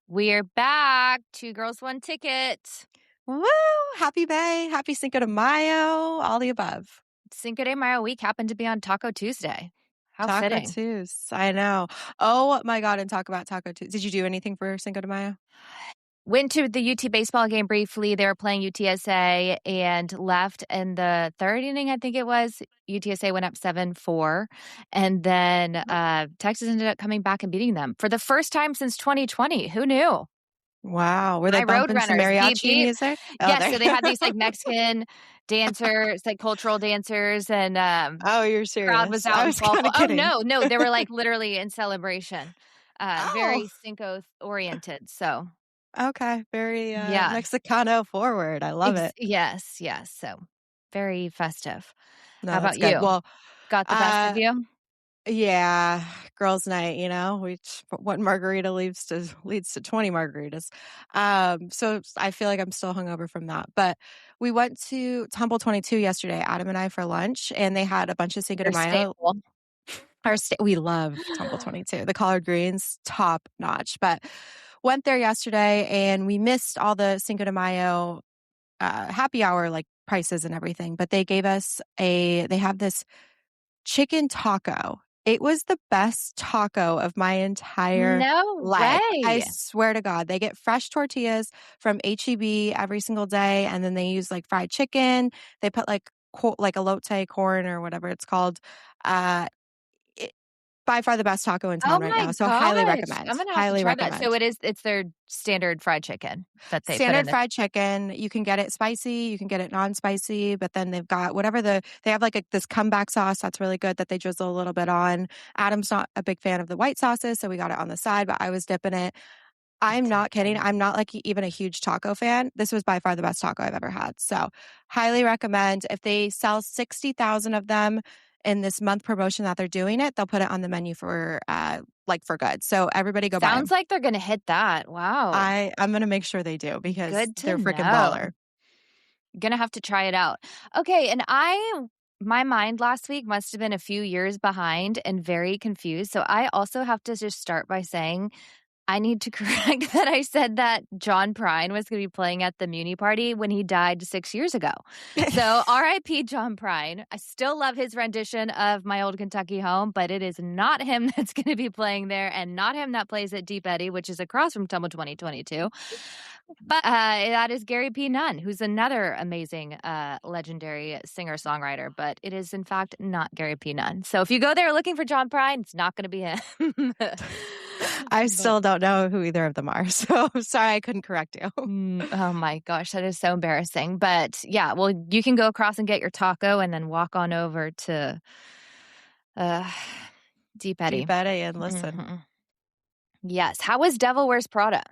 We're back. Two girls, one ticket. Woo! Happy May, happy Cinco de Mayo, all the above. Cinco de Mayo week happened to be on Taco Tuesday. How Taco fitting. Tues, I know. Oh my God, and talk about Taco Tues. Did you do anything for Cinco de Mayo? Went to the UT baseball game briefly. They were playing UTSA and left in the third inning, I think it was. UTSA went up 7-4. And then Texas ended up coming back and beating them for the first time since 2020. Who knew? Wow, were they My bumping some Roadrunners, beep, mariachi beep. music? Oh, Yes, there. so they had these, like, Mexican dancers, like, cultural dancers, and, Oh, you're crowd was serious. out I in was full kind fo of Oh, kidding. no, they were, like, literally in celebration, Oh, very Cinco oriented, so okay. Very yeah. Mexicano forward. I love it. Yes, so very festive. How No, that's about good. you? Well, Got the best of uh, you? yeah, girls' night, one margarita leads to 20 margaritas. So I feel like I'm still hungover from that. But we went to Tumble 22 yesterday, Adam and I, for lunch, and they had a bunch of Cinco de Your Mayo. staple. We love Tumble 22. The collard greens, top notch. But went there yesterday and we missed all the Cinco de Mayo happy hour like prices and everything. But they have this chicken taco. It was the best taco of my entire No life. I way. swear to God. They get fresh tortillas from HEB every single day, and then they use, like, fried chicken. They put, like elote corn or whatever it's called. Uh, it by far the best taco in Oh town right my now, so highly gosh. recommend, I'm gonna have to highly try that. So recommend. it's their standard fried chicken that they put in Standard the fried chicken, you can get it spicy, you can get it non-spicy, but then they've got they have this comeback sauce that's really good that they drizzle a little bit on. Adam's not a big fan of the white sauces, so we got it on the side, but I was dipping it. I'm not kidding. dipping. I'm not like even a huge taco fan. This was by far the best taco I've ever had. So, highly recommend. If they sell 60,000 of them in this month promotion that they're doing it, they'll put it on the menu for good. So, everybody go buy Sounds them. like they're gonna hit that. Wow. I'm going to make sure they do because Good to they're freaking know. baller. Gonna have to try it out. Okay, and my mind last week must have been a few years behind and very confused. So I also have to just start by saying I need to correct that I said that John Prine was going to be playing at the Muni Party when he died 6 years ago. So RIP John Prine. I still love his rendition of My Old Kentucky Home, but it is not him that's going to be playing there and not him that plays at Deep Eddy, which is across from Tumble 2022. But that is Gary P. Nunn, who's another amazing, legendary singer-songwriter, but it is, in fact, not Gary P. Nunn. So if you go there looking for John Prine, it's not gonna be him. I But still don't know who either of them are. So, sorry I couldn't correct you. oh my gosh, that is so embarrassing. But, yeah, well, you can go across and get your taco and then walk on over to, uh, Deep Eddy. Deep Eddy and listen. Mhm. Yes. How was Devil Wears Prada?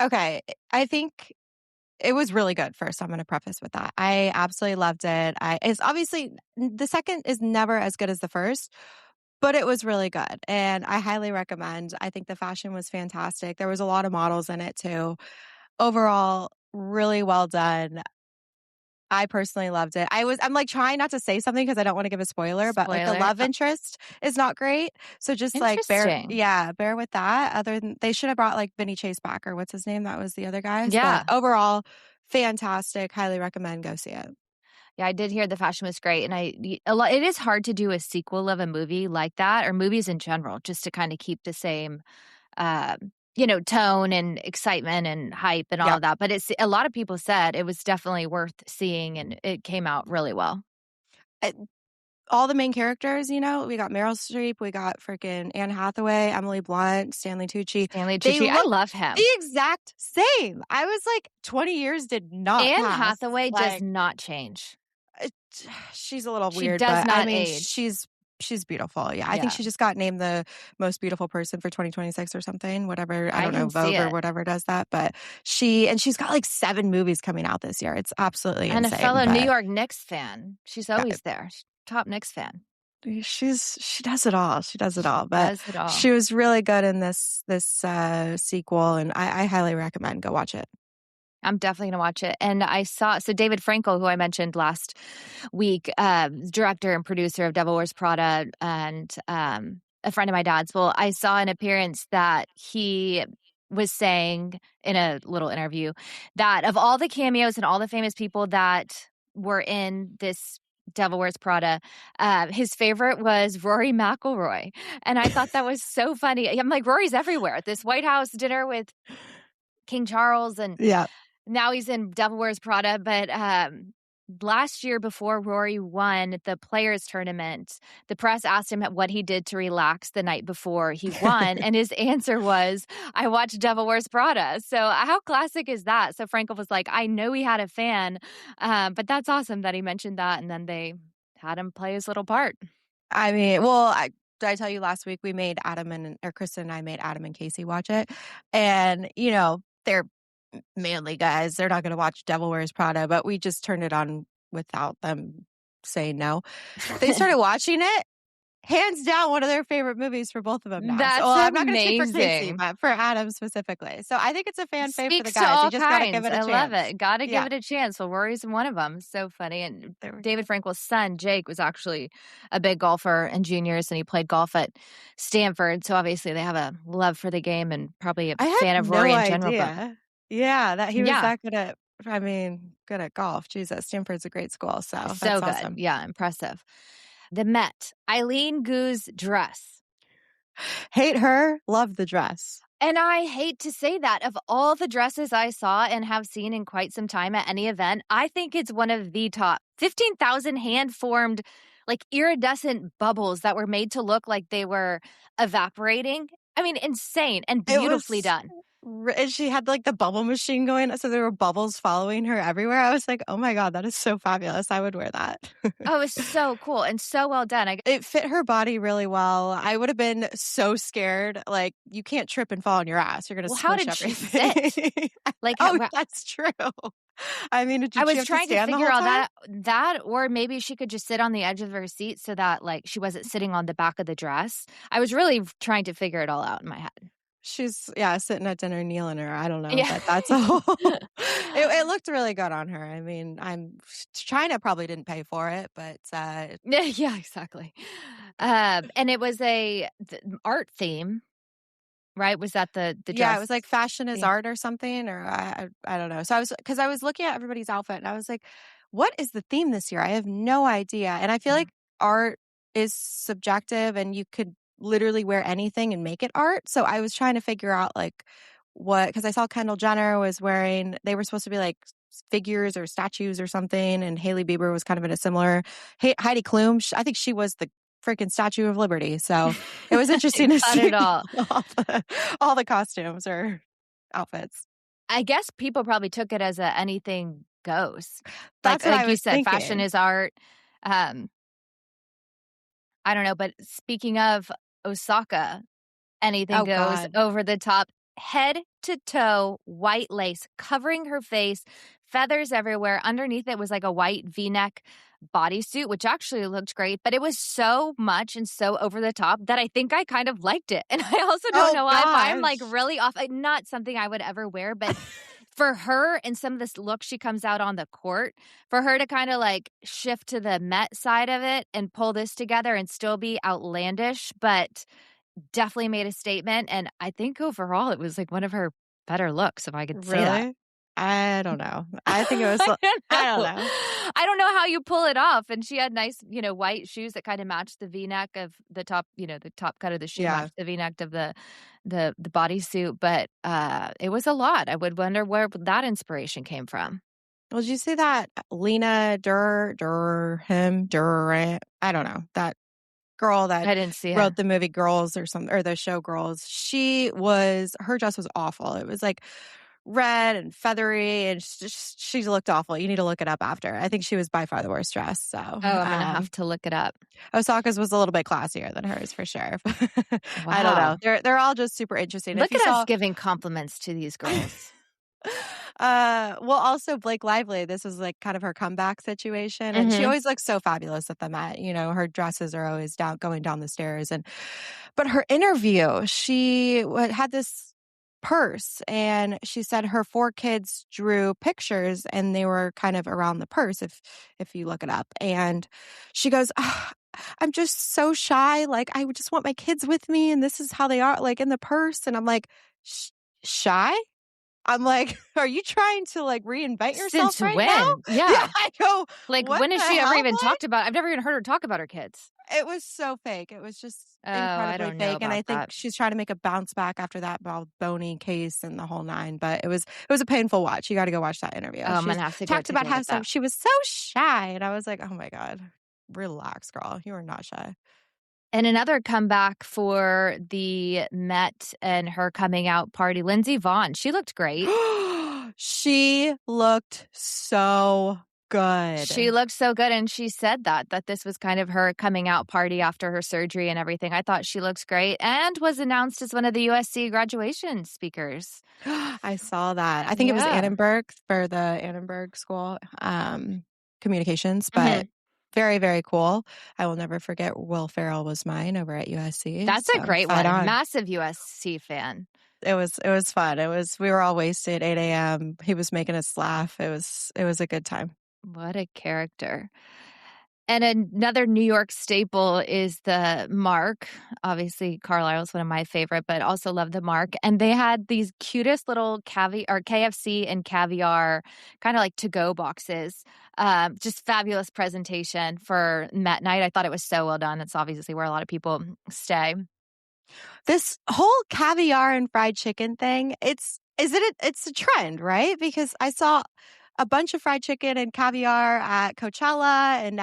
Okay, I think it was really good first, I'm gonna preface with that. I absolutely loved it. I It's obviously the second is never as good as the first, but it was really good, and I highly recommend. I think the fashion was fantastic. There was a lot of models in it too. Overall, really well done. I personally loved it. I'm, like, trying not to say something because I don't wanna give a spoiler, but, like, the Spoiler. love interest is not great, so just, like, Interesting. bear with that. Other than they should have brought, like, Vinny Chase back or what's his name? That was the other guys, but Yeah. overall, fantastic, highly recommend, go see it. Yeah, I did hear the fashion was great, and a lot. It is hard to do a sequel of a movie like that, or movies in general, just to kind of keep the same, tone and excitement and hype and all Yep. of that. But a lot of people said it was definitely worth seeing, and it came out really well. Eh, all the main characters, we got Meryl Streep, we got freaking Anne Hathaway, Emily Blunt, Stanley Tucci. Stanley They Tucci, I look love the him. exact same. I was like, 20 years did not Anne pass. Hathaway does Like, not change. it she's a little She weird, does but I not mean, age. she's beautiful. Yeah, I think Yeah, she just got named the most beautiful person for 2026 or something, whatever. I I don't know, can see Vogue or it. whatever does that, but she's got like 7 movies coming out this year. It's absolutely And a insane, fellow New but York Knicks fan. She's yeah, always there. Top Knicks fan. she does it all. She does it She all, but does it all. she was really good in this sequel, and I highly recommend go watch it. I'm definitely gonna watch it. And I saw David Frankel, who I mentioned last week, director and producer of Devil Wears Prada and a friend of my dad's. Well, I saw an appearance that he was saying in a little interview that of all the cameos and all the famous people that were in this Devil Wears Prada, his favorite was Rory McIlroy, and I thought that was so funny. I'm like, Rory's everywhere. This White House dinner with King Charles, and Yeah. now he's in Devil Wears Prada. But last year, before Rory won the Players Tournament, the press asked him what he did to relax the night before he won, and his answer was, "I watched Devil Wears Prada." So how classic is that? So Frankel was like, "I know he had a fan, but that's awesome that he mentioned that," and then they had him play his little part. I mean, well, did I tell you last week we made Kristen and I made Adam and Casey watch it, and they're manly guys. They're not going to watch Devil Wears Prada, but we just turned it on without them saying no. They started watching it. Hands down, one of their favorite movies for both of them now. So, That's well, I'm not going to speak for Casey, amazing. but for Adam specifically. So I think it's a fan fave for the Speaks to guys. You all just got to give kinds. it a I love chance. it. Gotta give Yeah, it a chance. Well, Rory's one of them. So funny. And there we go. David Frankel's son, Jake, was actually a big golfer in juniors, and he played golf at Stanford. So obviously they have a love for the game and probably a I had fan of no Rory in general. But idea. Yeah, that he was yeah, that good at. I mean, good at golf. Jesus, Stanford's a great school. So so that's good. awesome. Yeah, impressive. The Met, Eileen Gu's dress. Hate her, love the dress. And I hate to say that. Of all the dresses I saw and have seen in quite some time at any event, I think it's one of the top 15,000 hand-formed, like, iridescent bubbles that were made to look like they were evaporating. I mean, insane and It beautifully was done. and she had, like, the bubble machine going, so there were bubbles following her everywhere. I was like, "Oh my god, that is so fabulous. I would wear that." Oh, it was so cool and so well done. It fit her body really well. I would have been so scared, like, you can't trip and fall on your ass. You're gonna Well, how squish did she sit? everything. Like, Oh, that's true. I mean, I did she was have to trying to stand the figure whole out time? that, or maybe she could just sit on the edge of her seat so that, like, she wasn't sitting on the back of the dress. I was really trying to figure it all out in my head. She's yeah, sitting at dinner kneeling her. I don't know, Yeah. but that's all. It looked really good on her. I mean, China probably didn't pay for it, but Yeah, exactly. And it was art theme, right? Was that the yeah, it dress was like fashion is theme? art or something, or I don't know. So because I was looking at everybody's outfit and I was like, what is the theme this year? I have no idea. And I feel Yeah. like art is subjective and you could literally wear anything and make it art. So I was trying to figure out like what, because I saw Kendall Jenner was wearing, they were supposed to be like figures or statues or something. And Hailey Bieber was kind of in a similar, Heidi Klum, I think she was the freaking Statue of Liberty. So it was interesting to Got it see all. all the costumes or outfits. I guess people probably took it as a anything goes. That's what I Like you was said, fashion thinking. is art. Um, I don't know, but speaking of Osaka, anything Oh goes, god. over the top, head to toe, white lace covering her face, feathers everywhere. Underneath it was like a white V-neck bodysuit, which actually looked great, but it was so much and so over the top that I think I kind of liked it. And I also don't Oh know why if I'm like gosh. really off, like, not something I would ever wear, but for her and some of this look she comes out on the court, for her to kind of like shift to the Met side of it and pull this together and still be outlandish, but definitely made a statement, and I think overall it was, like, one of her better looks, if I could say that. Really? I don't know. I think it was I don't I don't know. know. I don't know how you pull it off, and she had nice, white shoes that kinda matched the V-neck of the top, the top cut of the shoe Yeah. matched the V-neck of the bodysuit, but, it was a lot. I would wonder where that inspiration came from. Well, did you see that Lena Durham, I don't know, that girl that I didn't see wrote her. the movie Girls or something, or the show Girls? Her dress was awful. It was like red and feathery, and she looked awful. You need to look it up after. I think she was by far the worst dress. So, Oh, I'm gonna have to look it up. Osaka's was a little bit classier than hers for sure. I don't know. Wow. They're all just super interesting. If Look you at us saw giving compliments to these girls. well, also Blake Lively, this was like kind of her comeback situation, and she Mhm. always looks so fabulous at the Met. Her dresses are always going down the stairs, but her interview, she had this purse, and she said her four kids drew pictures, and they were kind of around the purse. If you look it up, and she goes. I'm just so shy. Like, I would just want my kids with me, and this is how they are, like, in the purse." And I'm like, Shy?" I'm like, "Are you trying to, like, reinvent yourself Since right now?" when? Yeah, Yeah. I go, Like, "What when has the she ever hell, even boy?" talked about I've never even heard her talk about her kids. It was so fake. It was just Oh, I incredibly don't know fake, and I about think that. she's trying to make a bounce back after that bony case and the whole 9, but it was a painful watch. You gotta go watch that interview. Oh, I'm She's gonna have to go talked take about a look how at that. she was so shy, and I was like, "Oh my god. Relax, girl. You are not shy." And another comeback for the Met and her coming out party, Lindsey Vonn, she looked great. She looked so She good. looked so good, and she said that this was kind of her coming out party after her surgery and everything. I thought she looks great and was announced as one of the USC graduation speakers. I saw that. I think it was Yeah. Annenberg for the Annenberg School, communications, but Mhm. very, very cool. I will never forget Will Ferrell was mine over at USC, That's a so great fight one. on. Massive USC fan. It was fun. We were all wasted, 8 a.m. He was making us laugh. It was a good time. What a character. And another New York staple is the Mark. Obviously, Carlisle's one of my favorite, but also love the Mark. And they had these cutest little caviar or KFC and caviar kind of like to-go boxes. Just fabulous presentation for Met Night. I thought it was so well done. It's obviously where a lot of people stay. This whole caviar and fried chicken thing, it's a trend, right? Because I saw a bunch of fried chicken and caviar at Coachella and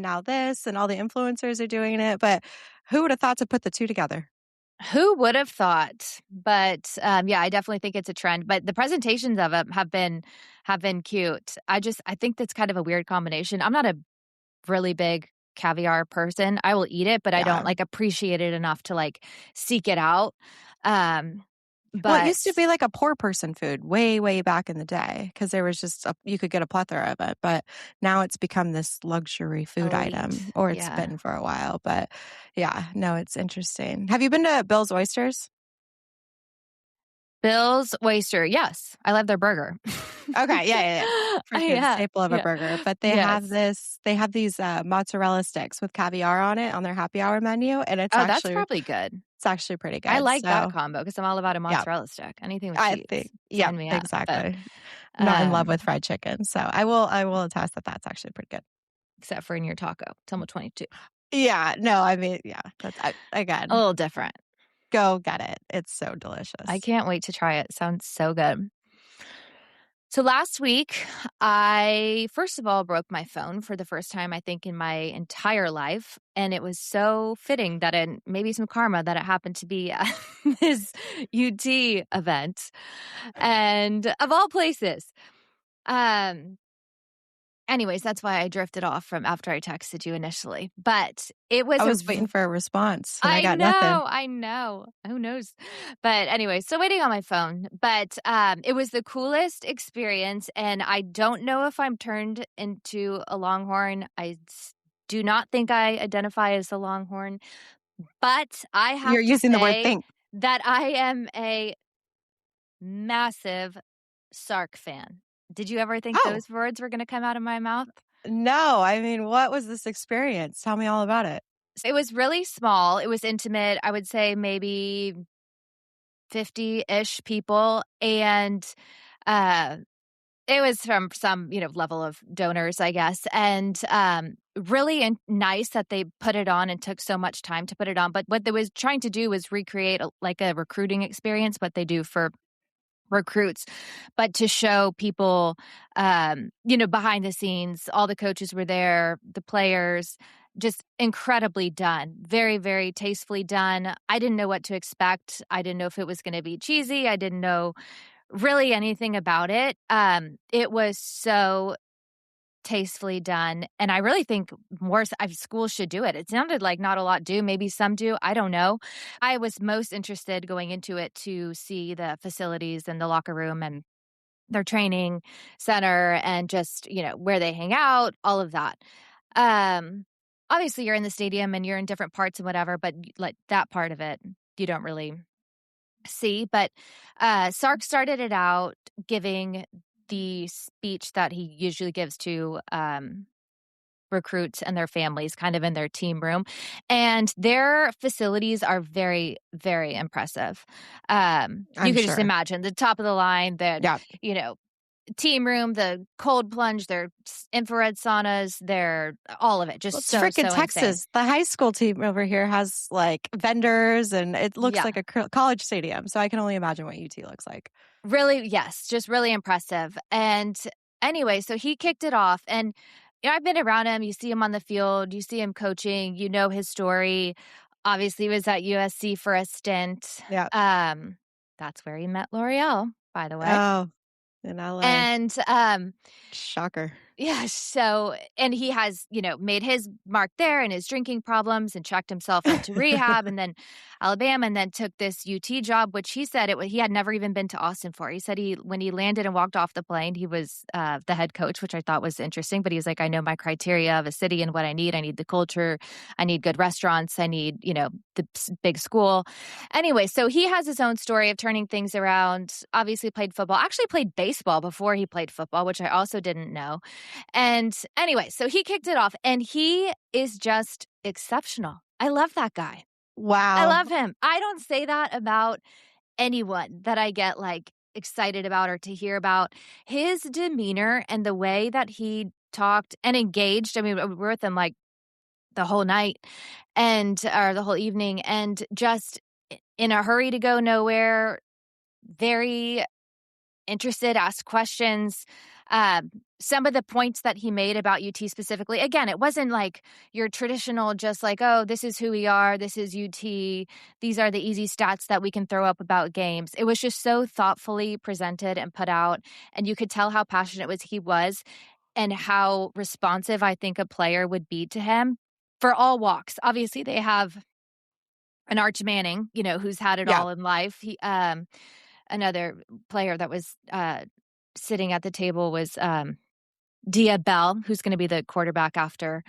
now this and all the influencers are doing it, but who would have thought to put the 2 together? Who would have thought? But yeah, I definitely think it's a trend. But the presentations of it have been cute. I think that's kind of a weird combination. I'm not a really big caviar person. I will eat it, but I don't, Yeah. like, appreciate it enough to, like, seek it out. Um, Well, it but used to be like a poor person food way, way back in the day because there was you could get a plethora of it. But now it's become this luxury food item, elite, or it's yeah. been for a while. But yeah, no, it's interesting. Have you been to Bill's Oysters? Bill's Oyster, yes, I love their burger. Okay, yeah, yeah, yeah. Freaking Yeah, staple of a yeah, burger. But yes. they have these mozzarella sticks with caviar on it on their happy hour menu, and Oh, that's probably good. it's actually pretty I good. like that So combo because 'cause I'm all about a yeah, mozzarella stick. Anything with I cheese, think yeah, sign me up, but, exactly. Not in love with um, fried chicken, so I will attest that that's actually pretty good. except for in your taco, Toma 22. Yeah, no, I mean, yeah, A again, little different. go get it. It's so I delicious. can't wait to try it. Sounds so good. So last week, I first of all broke my phone for the first time, I think, in my entire life. And it was so fitting that maybe some karma that it happened to be at this UT event. And of all places. Um, Anyways, that's why I drifted off from after I texted you initially. But it I was was waiting for a response, and I I got nothing. know, I know. Who knows? But anyway, so waiting on my phone. But it was the coolest experience, and I don't know if I'm turned into a Longhorn. Do not think I identify as a Longhorn, but I You're have to using the word say think. that I am a massive Sark fan. Did you ever think Oh, those words were going to come out of my mouth? no, I mean, what was this experience? Tell me all about it. So it was really small. It was intimate. I would say maybe 50-ish people, and, uh, it was from some, level of donors, I guess, and, really nice that they put it on and took so much time to put it on, but what they was trying to do was recreate a recruiting experience, what they do for recruits, but to show people, behind the scenes, all the coaches were there, the players, just incredibly done. Very, very tastefully done. I didn't know what to expect. I didn't know if it was going to be cheesy. I didn't know really anything about it. It was so tastefully done, and I really think schools should do it. It sounded like not a lot do, maybe some do, I don't know. I was most interested going into it to see the facilities and the locker room and their training center and just, where they hang out, all of that. Um, Obviously, you're in the stadium and you're in different parts and whatever, but, like, that part of it, you don't really see, but, Sark started it out giving the speech that he usually gives to, recruits and their families kind of in their team room. And their facilities are very, very impressive. You I'm could just sure. imagine the top of the line, the, Yeah. you know, team room, the cold plunge, their infrared saunas, their all of it. Well, Just it's so, freaking so insane. Texas. The high school team over here has like vendors and it looks Yeah. like a college stadium. So I can only imagine what UT looks like. Really, yes, just really impressive. And anyway, so he kicked it off. And I've been around him. You see him on the field, you see him coaching, you know his story. Obviously, he was at USC for a stint. Yeah. Um, that's where he met L'Oreal, by the way. Oh, in LA. And Shocker. yeah, so and he has, made his mark there and his drinking problems and checked himself into rehab and then Alabama and then took this UT job, which he said he had never even been to Austin for. He said when he landed and walked off the plane, he was the head coach, which I thought was interesting. But he was like, I know my criteria of a city and what I need. I need the culture. I need good restaurants. I need, the big school. Anyway, so he has his own story of turning things around. Obviously played football, actually played baseball before he played football, which I also didn't know. And anyway, so he kicked it off and he is just exceptional. I love that guy. I Wow. love him. I don't say that about anyone that I get like excited about or to hear about. His demeanor and the way that he talked and engaged. I mean, we were with him like the whole night or the whole evening and just in a hurry to go nowhere, very interested, asked questions. Some of the points that he made about UT specifically, again, it wasn't like your traditional, just like, oh, this is who we are. This is UT. These are the easy stats that we can throw up about games. It was just so thoughtfully presented and put out. And you could tell how passionate he was and how responsive I think a player would be to him for all walks. Obviously, they have an Arch Manning, who's had it Yeah. all in life. Another player that was sitting at the table was Dia Bell, who's going to be the quarterback after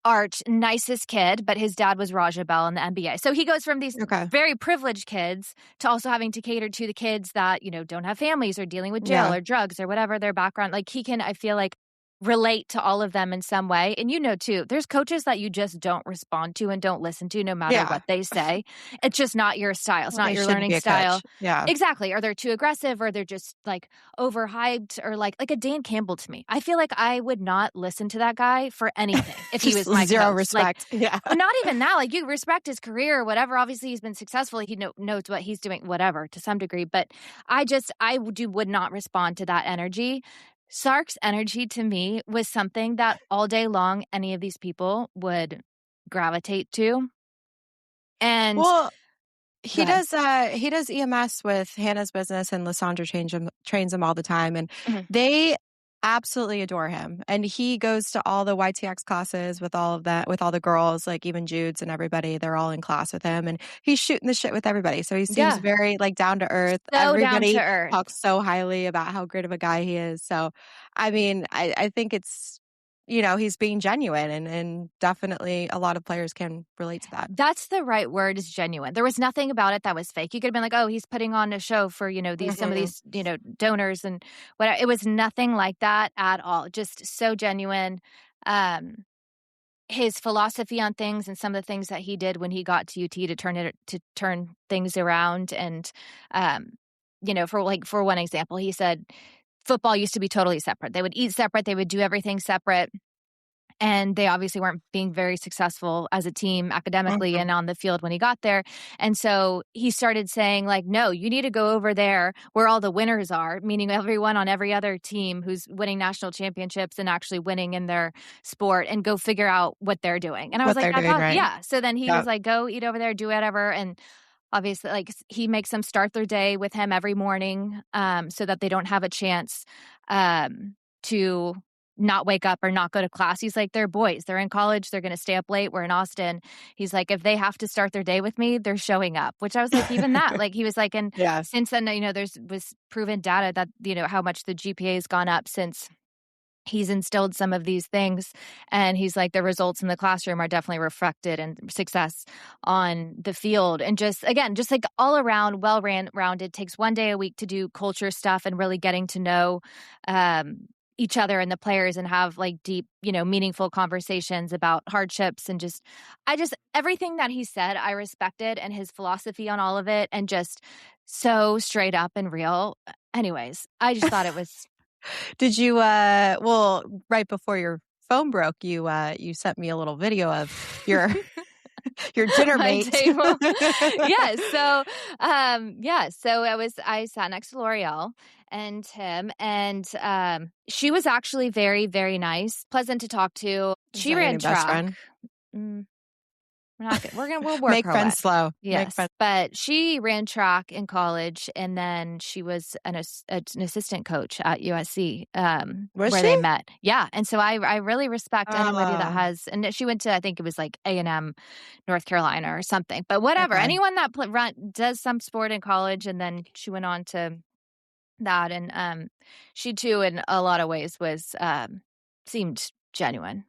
Arch. Nicest kid, but his dad was Raja Bell in the NBA. So he goes from these Okay. very privileged kids to also having to cater to the kids that, don't have families or dealing with jail Yeah. or drugs or whatever their background. Like he can, I feel like, relate to all of them in some way. And too, there's coaches that you just don't respond to and don't listen to no matter Yeah. what they say. It's just not your style. It's Well, not they your shouldn't learning be a style. coach. Yeah. Exactly. Or they're too aggressive or they're just like overhyped or like a Dan Campbell to me. I feel like I would not listen to that guy for anything if he Just was my zero coach. respect. Yeah. Not even that. Like you respect his career or whatever. Obviously he's been successful. He knows what he's doing, whatever, to some degree. But would not respond to that energy. Sark's energy to me was something that all day long any of these people would gravitate to. And Well, go ahead. he does EMS with Hannah's business and Lysandra trains him all the time. And Mhm. they absolutely adore him. And he goes to all the YTX classes with all of that, with all the girls, like even Jude's and everybody, they're all in class with him and he's shooting the shit with everybody. So he seems Yeah. very like down to earth. So down to Everybody earth. talks so highly about how great of a guy he is. So, I mean, I think it's, he's being genuine and definitely a lot of players can relate to that. That's the right word, is genuine. There was nothing about it that was fake. You could have been like, oh, he's putting on a show for, some of Mhm. these, donors and whatever. It was nothing like that at all. Just so genuine. His philosophy on things and some of the things that he did when he got to UT to turn things around. And, for one example, he said football used to be totally separate. They would eat separate. They would do everything separate. And they obviously weren't being very successful as a team academically Mhm. and on the field when he got there. And so he started saying like, no, you need to go over there where all the winners are, meaning everyone on every other team who's winning national championships and actually winning in their sport, and go figure out what they're doing. And I was What like, they're doing right. yeah. So then he Yeah. was like, go eat over there, do whatever. And obviously, like he makes them start their day with him every morning so that they don't have a chance to not wake up or not go to class. He's like, they're boys. They're in college. They're going to stay up late. We're in Austin. He's like, if they have to start their day with me, they're showing up, which I was like, even that, like he was like, and Yeah. since then, was proven data that, how much the GPA has gone up since he's instilled some of these things. And he's like, the results in the classroom are definitely reflected in success on the field. And just, again, just like all around, rounded, takes one day a week to do culture stuff and really getting to know, each other and the players and have like deep, meaningful conversations about hardships and just everything that he said, I respected and his philosophy on all of it and just so straight up and real. Anyways, I just thought it was Did you well, right before your phone broke, you sent me a little video of your your dinner my mate. table. Yes. So, so I sat next to L'Oreal and him, and she was actually very, very nice, pleasant to talk to. Is She that your ran new best track. friend? Mm, we're not good. We'll work Make our way. friends slow. Make Yes, friends. but she ran track in college, and then she was an assistant coach at USC, Was where she? they met. Yeah, and so I really respect anybody that Oh, has, and she went to, I think it was like A&M, North Carolina or something. But whatever, okay. anyone that does some sport in college, and then she went on to that, and she too, in a lot of ways, was seemed genuine.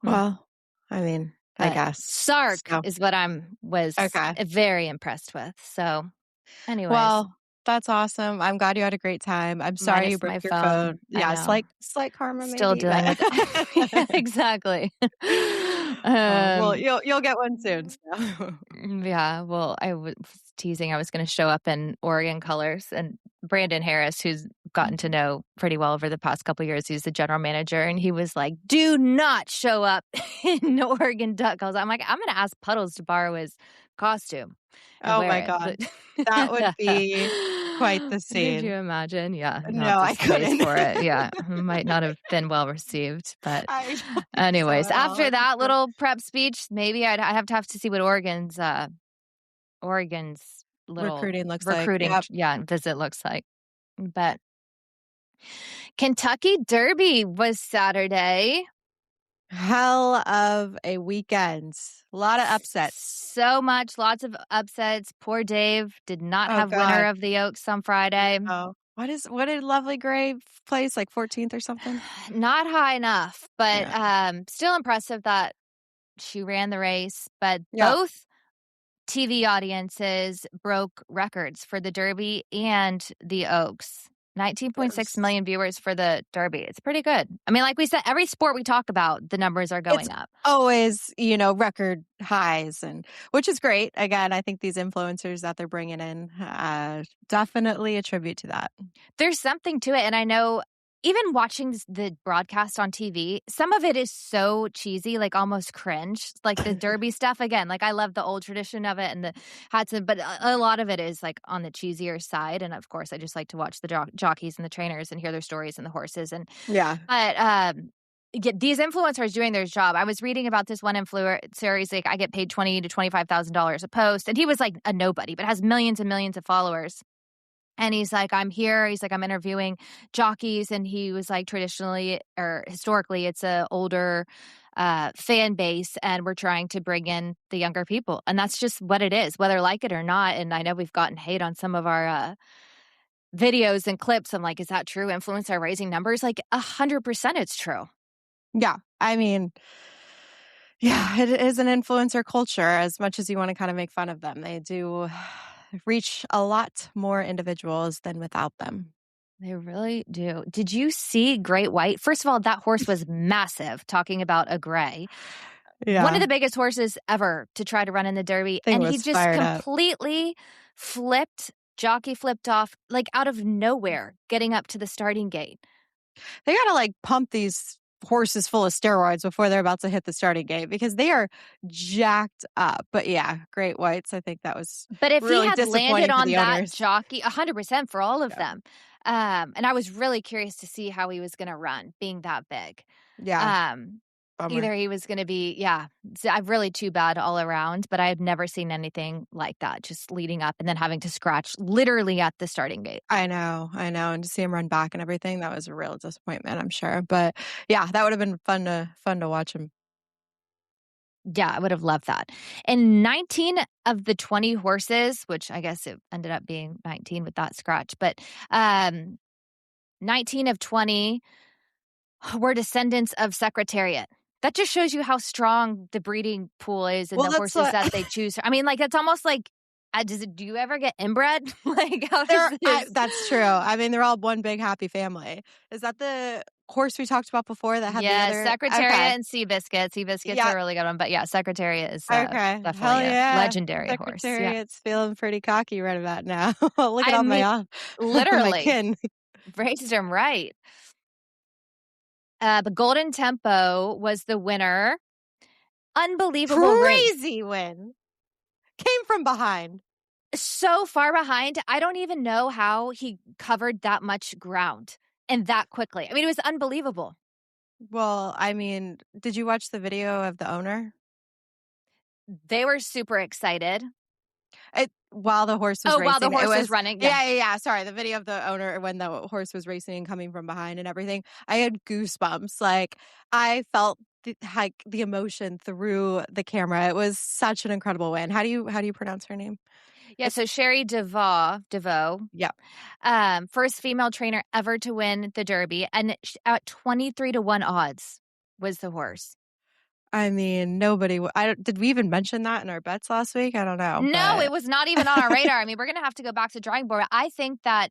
Hmm. Well, I mean, I But guess. Sark So, is what was okay. very impressed with. So, anyways, Well, that's awesome. I'm glad you had a great time. I'm sorry you minus broke my your phone. phone. I Yeah, know. slight karma Still maybe, dealing but with it. Exactly. well, um, you'll get one soon. So. yeah, well, I was teasing I was going to show up in Oregon colors, and Brandon Harris, who's gotten to know pretty well over the past couple of years, he's the general manager, and he was like, "Do not show up in Oregon Duck colors." I'm like, I'm going to ask Puddles to borrow his costume and Oh wear my it. god. That would be quite the Could you scene. imagine? Yeah, not No, the I space couldn't. for it. Yeah, might not have been well received, but I don't think so anyways, at all. after I'm that sure. little prep speech, maybe I have to see what Oregon's little Recruiting looks like. recruiting, Yep. visit looks like. But Kentucky Derby was Saturday. Hell of a weekend. A lot of upsets. Lots of upsets. Poor Dave did not Oh have winner god. of the Oaks on Friday. No. What did Lovely Gray place, like 14th or something? Not high enough, but Yeah. still impressive that she ran the race. But Yep. both TV audiences broke records for the Derby and the Oaks. 19.6 There's million viewers for the Derby. It's pretty good. I mean, like we said, every sport we talk about, the numbers are it's going up. always, record highs and which is great. Again, I think these influencers that they're bringing in definitely attribute to that. There's something to it. And I know even watching the broadcast on TV, some of it is so cheesy, like almost cringe. Like the Derby stuff, again, like I love the old tradition of it and the hats, but a lot of it is like on the cheesier side. And of course, I just like to watch the jockeys and the trainers and hear their stories and the horses. Yeah. But these influencers doing their job. I was reading about this one influencer. He's like, I get paid $20,000 to $25,000 a post, and he was like a nobody, but has millions and millions of followers. And he's like, I'm here. He's like, I'm interviewing jockeys. And he was like, traditionally or historically, it's a older fan base. And we're trying to bring in the younger people. And that's just what it is, whether like it or not. And I know we've gotten hate on some of our videos and clips. I'm like, is that true? Influence are raising numbers? Like 100% it's true. Yeah. I mean, yeah, it is an influencer culture as much as you want to kind of make fun of them. They do reach a lot more individuals than without them. They really do. Did you see Great White? First of all, that horse was massive, talking about a gray. One of Yeah. the biggest horses ever to try to run in the Derby. Thing And he was just fired up. completely jockey flipped off, like out of nowhere, getting up to the starting gate. They got to like pump these horses full of steroids before they're about to hit the starting gate because they are jacked up. But yeah, great whites. I think that was But if he really had landed disappointing for on the that owners. jockey, 100% for all of Yeah. them. And I was really curious to see how he was going to run, being that big. Yeah. Um, Bummer. Either he was going to be, I'm really too bad all around, but I had never seen anything like that, just leading up and then having to scratch literally at the starting gate. I know. And to see him run back and everything, that was a real disappointment, I'm sure. But yeah, that would have been fun to watch him. Yeah, I would have loved that. And 19 of the 20 horses, which I guess it ended up being 19 with that scratch, but 19 of 20 were descendants of Secretariat. That just shows you how strong the breeding pool is and Well, the that's horses what that they choose. I mean, like, it's almost like Do you ever get inbred? Like, how does this? That's true. I mean, they're all one big happy family. Is that the horse we talked about before that had the Yeah, other? Okay. Secretariat and Seabiscuit. Seabiscuit's a Yeah. really good one, but yeah, Secretariat is, Okay. definitely Hell a yeah. legendary horse. Yeah. Secretariat's feeling pretty cocky right about now. Look at I all mean, my literally, kin. raised him right. The Golden Tempo was the winner. Unbelievable race. Crazy win. Came from behind. So far behind, I don't even know how he covered that much ground and that quickly. I mean, it was unbelievable. Well, I mean, did you watch the video of the owner? They were super excited. While the horse was Oh, while the racing, it horse was was running, yeah. yeah. Sorry, the video of the owner when the horse was racing and coming from behind and everything. I had goosebumps. Like I felt the emotion through the camera. It was such an incredible win. How do you pronounce her name? Yeah, It's so Sherry DeVoe, yeah. first female trainer ever to win the Derby, and at 23 to 1 odds was the horse. I mean, nobody. Did we even mention that in our bets last week? I don't know, No, but it was not even on our radar. I mean, we're gonna have to go back to drawing board. I think that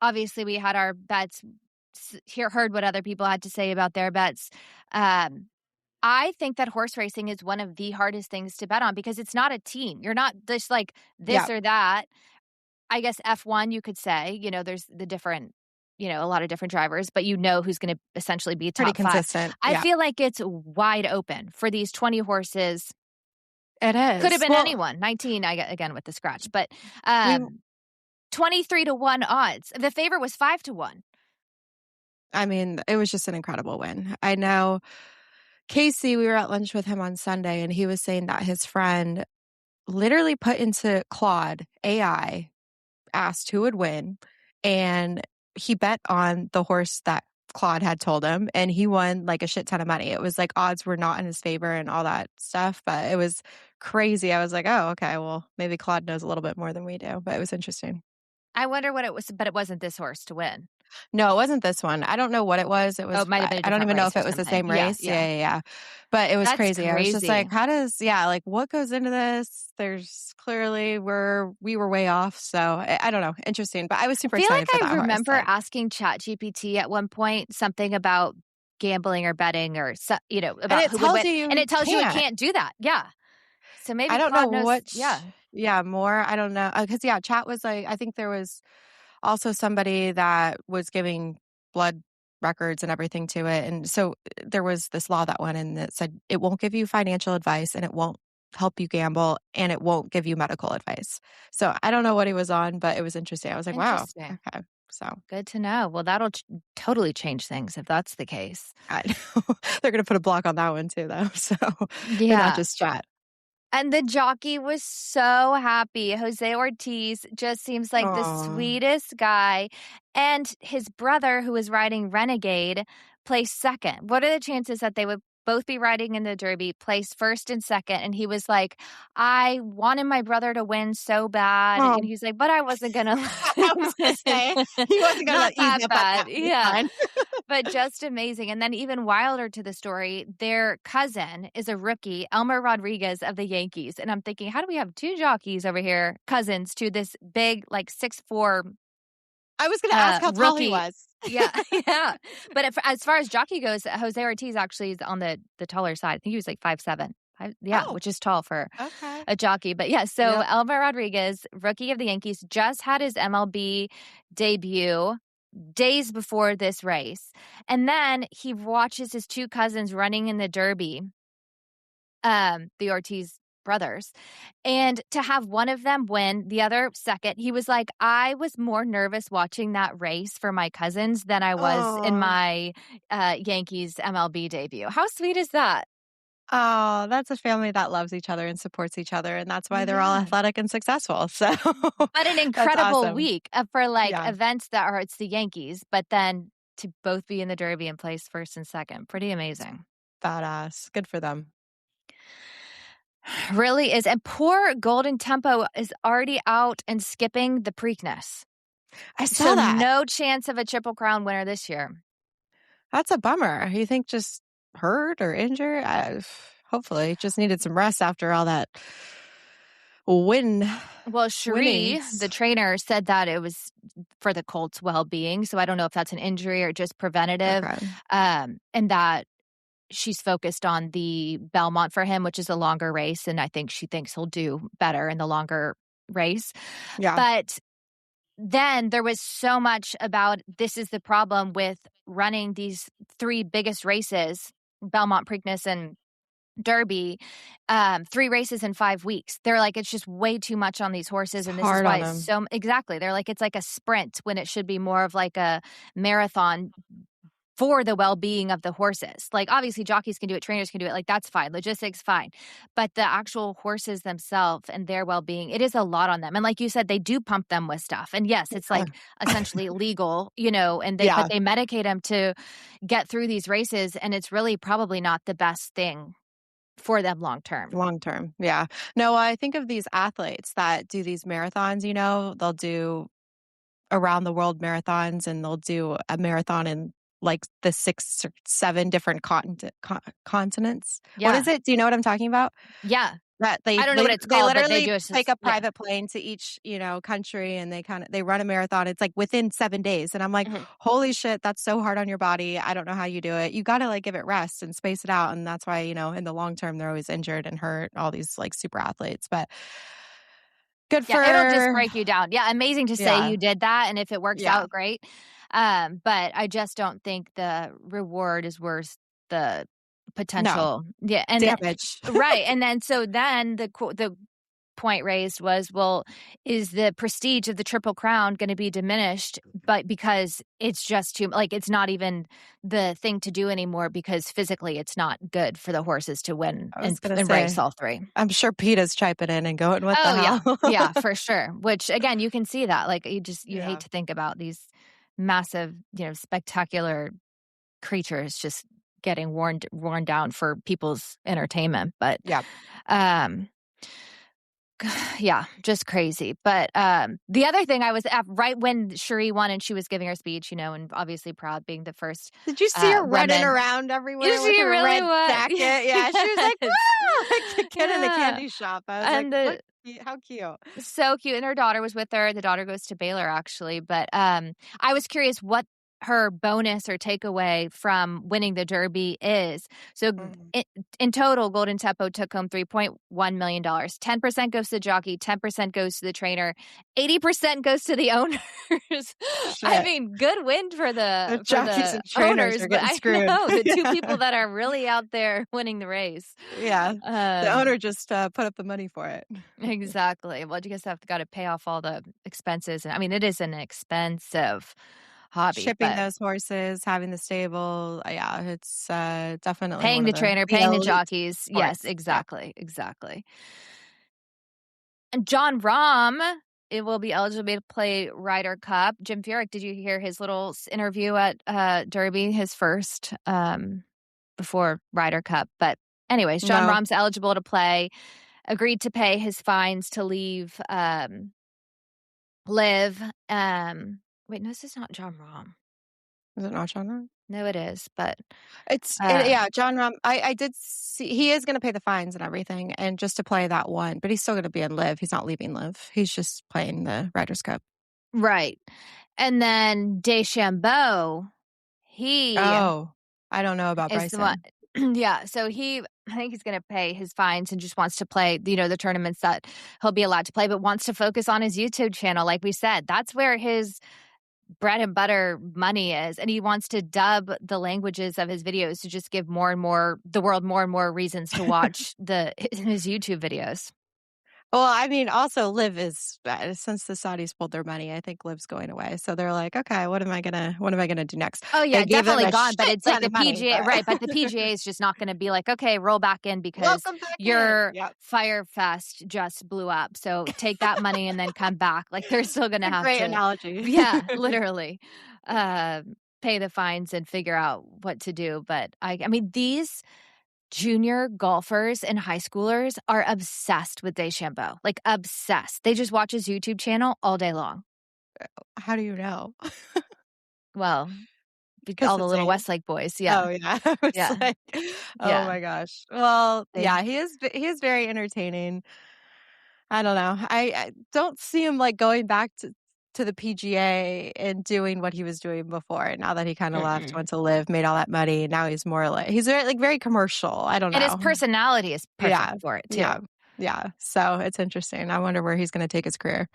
obviously we had our bets, heard what other people had to say about their bets. I think that horse racing is one of the hardest things to bet on because it's not a team. You're not just like yeah, this or that. I guess F1, you could say, there's the different, a lot of different drivers, but who's going to essentially be pretty top five. consistent. I Yeah, feel like it's wide open for these 20 horses. it Could have is. been Well, anyone, 19, again with the scratch, but we. 23 to 1 odds. The favorite was 5 to 1. I mean, it was just an incredible win. I know Casey. We were at lunch with him on Sunday, and he was saying that his friend literally put into Claude AI, asked who would win, and he bet on the horse that Claude had told him, and he won like a shit ton of money. It was like odds were not in his favor and all that stuff, but it was crazy. I was like, oh, okay, well, maybe Claude knows a little bit more than we do, but it was interesting. I wonder what it was, but it wasn't this horse to win. No, it wasn't this one. I don't know what it was. It Oh, was, it might have been a I don't different even know race if or it was the something. same Yeah, race. yeah. Yeah. But it was That's crazy. I was just crazy. like, like what goes into this? There's clearly we were way off. So I don't know. Interesting. But I was super I feel excited for like that I horse. remember asking ChatGPT at one point something about gambling or betting or about it who would tells win, you and you it tells you it can't. can't do that. Yeah. So maybe I don't know Claude knows. what. Yeah. Yeah, more. I don't know. Because, chat was like, I think there was also somebody that was giving blood records and everything to it. And so there was this law that went in that said it won't give you financial advice and it won't help you gamble and it won't give you medical advice. So I don't know what he was on, but it was interesting. I was like, wow. Interesting. Okay. So Good to know. Well, that'll totally change things if that's the case. I know they're going to put a block on that one too, though. So, and not Yeah. just chat. And the jockey was so happy. Jose Ortiz just seems like the Oh, sweetest guy. And his brother, who was riding Renegade, placed second. What are the chances that they would both be riding in the Derby, place first and second? And he was like, I wanted my brother to win so bad. oh. And he's like, but I wasn't going to let I him was going to say win. he wasn't going Not to ease that up on bad. that one. Yeah. Fine. But just amazing. And then even wilder to the story, their cousin is a rookie, Elmer Rodriguez of the Yankees. And I'm thinking, how do we have two jockeys over here, cousins to this big, like 6'4" I was going to ask how tall he rookie? was. Yeah, yeah. But as far as jockey goes, Jose Ortiz actually is on the taller side. I think he was like 5'7". Yeah, Oh, which is tall for okay. a jockey. But yeah, so Yep. Elmer Rodriguez, rookie of the Yankees, just had his MLB debut days before this race. And then he watches his two cousins running in the Derby, the Ortiz brothers. And to have one of them win, the other second, he was like, I was more nervous watching that race for my cousins than I was in Oh. my Yankees MLB debut. How sweet is that? Oh, that's a family that loves each other and supports each other, and that's why they're all Yeah. athletic and successful. So But an that's incredible awesome. week for like Yeah, events that are, it's the Yankees, but then to both be in the Derby and place first and second. Pretty amazing. badass. Good for them. Really is. And poor Golden Tempo is already out and skipping the Preakness. I So saw that. no chance of a Triple Crown winner this year. That's a bummer. You think just hurt or injured? Hopefully, just needed some rest after all that win Well, Cherie, the winnings. trainer, said that it was for the colt's well-being, so I don't know if that's an injury or just preventative, Okay. and that she's focused on the Belmont for him, which is a longer race, and I think she thinks he'll do better in the longer race. Yeah. But then there was so much about this is the problem with running these 3 biggest races, Belmont, Preakness, and Derby, 3 races in 5 weeks. They're like, "It's just way too much on these It's horses, and this is hard why on it's them. so" exactly. They're like, "It's like a sprint when it should be more of like a marathon for the well-being of the horses." Like, obviously, jockeys can do it, trainers can do it, like, that's fine, logistics, fine. But the actual horses themselves and their well-being, it is a lot on them, and like you said, they do pump them with stuff, and yes, it's, Yeah. like, essentially legal, you know, and they but Yeah. they medicate them to get through these races, and it's really probably not the best thing for them long term. Long term. Yeah. No, I think of these athletes that do these marathons, they'll do around the world marathons and they'll do a marathon in like the 6 or 7 different continents. What is Yeah. it? Do you know what I'm talking about? Yeah. That they I don't know they what it's they called, but they literally do take a yeah. private plane to each, country and they run a marathon. It's like within 7 days, and I'm like, Mhm. "Holy shit, that's so hard on your body. I don't know how you do it." You gotta, like, give it rest and space it out, and that's why, in the long term, they're always injured and hurt, all these, like, super athletes, but good Yeah, it'll just for break you down. Yeah, amazing to say yeah, you did that, and if it works yeah. out, great. But I just don't think the reward is worth the No, potential. Yeah, and damage. right, and then so then the point raised was, well, is the prestige of the Triple Crown gonna be diminished, but because it's just too like, it's not even the thing to do anymore because physically it's not good for the horses to win I was and gonna and race say, all 3. I'm sure PETA's chiming in and going, "What the Oh, yeah. hell?" Yeah, for sure, which, again, you can see that, like, you hate Yeah. to think about these massive, spectacular creatures just getting worn down for people's entertainment, but, Yeah. um yeah, just crazy. But, the other thing I was at right when Cherie won and she was giving her speech, and obviously proud being the first, Did you see her running woman. around Is everywhere with she her really red what? jacket? Yeah, she was like, Yes. "Woo!" Like a kid in a Yeah. candy shop. I was like, And "What the how cute." So cute, and her daughter was with her. The daughter goes to Baylor, actually, but, I was curious what her bonus or takeaway from winning the Derby is. So, Mhm. in total, Golden Tempo took home $3.1 million. 10% goes to the jockey, 10% goes to the trainer, 80% goes to the owners. I Shit. mean, good win for The for jockeys the and trainers owners, are but getting I screwed. know the 2 Yeah. people that are really out there winning the race. Yeah. The Um owner just, put up the money for it. Exactly. Well, you guess I've gotta pay off all the expenses, and I mean, it is an expensive hobby, Shipping but those horses, having the stable, yeah, it's, definitely paying one of the the trainer, the paying the elite jockeys, yes, sports. Yeah. exactly, exactly. And John Rahm, it will be eligible to play Ryder Cup. Jim Furyk, did you hear his little interview at, Derby, his first, before Ryder Cup? But anyways, John No. Rahm's eligible to play, agreed to pay his fines to leave, Live, wait, no, this is not John Rahm. Is it not genre? No, it is, but, It's yeah, John Rahm I did see he is gonna pay the fines and everything, and just to play that one, but he's still gonna be in Live, he's not leaving Live, he's just playing the Ryder's Cup. right. And then DeChambeau, he Oh, I don't know about is the one Bryson. yeah, so I think he's gonna pay his fines and just wants to play, the tournaments that he'll be allowed to play, but wants to focus on his YouTube channel, like we said. That's where his bread and butter money is, and he wants to dub the languages of his videos to just give the world more and more reasons to watch his YouTube videos. Well, I mean, also Live is since the Saudis pulled their money, I think Live's going away, so they're like, "Okay, what am I gonna do next?" Oh, They yeah, gave them definitely a gone, but shit it's like ton the of money, PGA but right, but the PGA is just not gonna be like, "Okay, roll back in because welcome back in. your Yep. Fire Fest just blew up, so take that money and then come back." Like, they're still It's gonna a have great to analogy. yeah, literally, pay the fines and figure out what to do, but I mean, these junior golfers and high schoolers are obsessed with DeChambeau, like, obsessed. They just watch his YouTube channel all day long. How do you know? Well, Because all the it's little a Westlake boys, yeah, Oh, yeah. I was yeah, like, oh yeah. my gosh. Well, They yeah, he is very entertaining. I don't know. I don't see him, like, going back to the PGA and doing what he was doing before, now that he kinda left, Mm-mm. went to live, made all that money, now he's more like he's very, like, very commercial, I don't And his know. personality is perfect Yeah. for it too. Yeah. Yeah. So, it's interesting. I wonder where he's gonna take his career.